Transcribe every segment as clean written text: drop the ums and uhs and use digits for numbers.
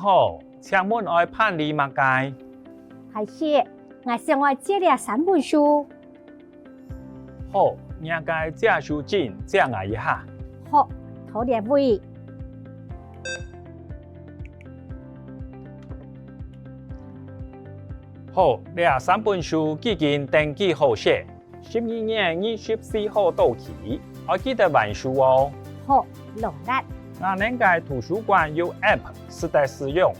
好，请问爱办理物件？还是我想要借了3本书。好，你该借书证借我一下。好，头2位。好，这3本书已经登记好写，12月24号到期，我记得还书哦。好，落力。我们嘅图书馆有 App 是在使用，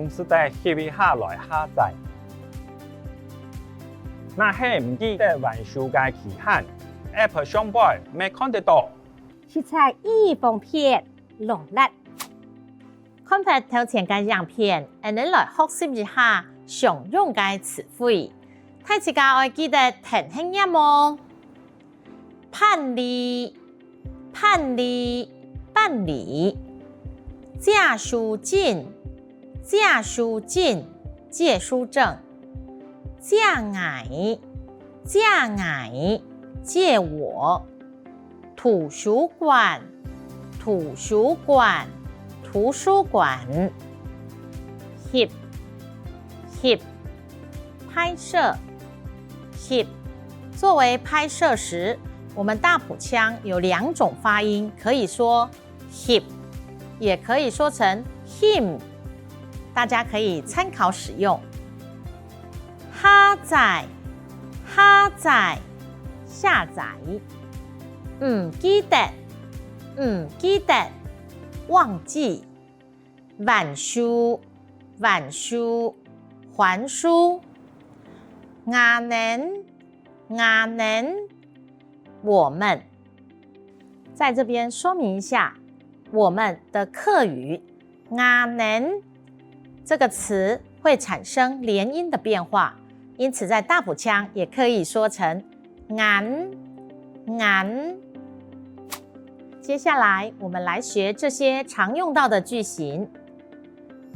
是在翕下来下载。那係唔記得還書嘅期限 ，App 上邊未看得到。是在1封片落力。看拍頭前嘅樣片，你來學習一下常用嘅詞彙。大家愛記得聽輕音哦。辦理、辦理、辦理。借書證、借書證、借書證。借我、借我、借我。圖書館、圖書館、圖書館。翕、拍攝、翕。作為拍攝時，我們大埔腔有2種發音，可以說翕，也可以說成 him， 大家可以參考使用。下載、下載、下載。唔記得、唔記得、忘記。還書、還書、還書。我們、我們、我們。在這邊說明一下，我們的客語我們這個詞會產生連音的變化，因此在大埔腔也可以說成俺、俺。接下來我們來學這些常用到的句型。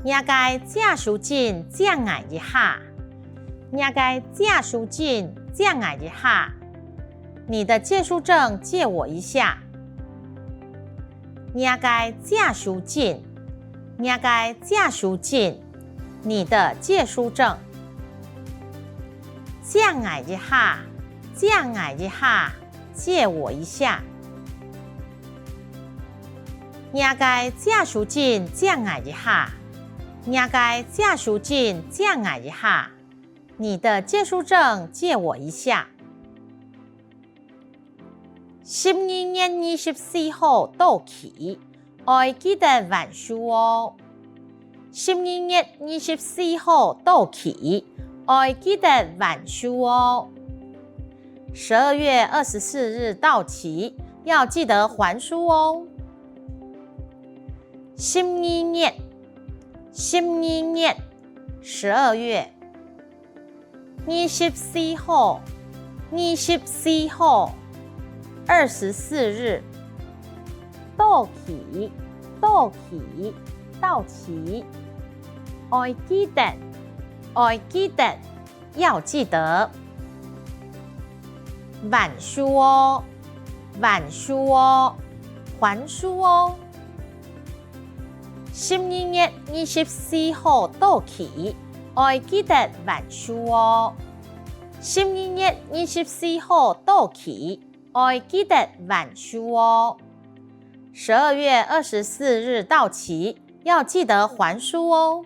你該借書證借我一下。你該借書證借我一下。你的借書證借我一下。你該借書證。你該借書證。你的借書證。借我一下。借我一下。借我一下。你該借書證借我一下。你該借書證借我一下。你的借書證借我一下。12月24號到期，愛記得還書哦。12月24號到期，愛記得還書哦。12月24日到期，要記得還書哦。12月12月24號24號24日到期到期到期。愛記得愛記得要記得。還書哦還書哦還書哦。12月24號到期，愛記得還書哦。12月24號到期，愛記得還書哦。12月24日到期，要記得還書哦。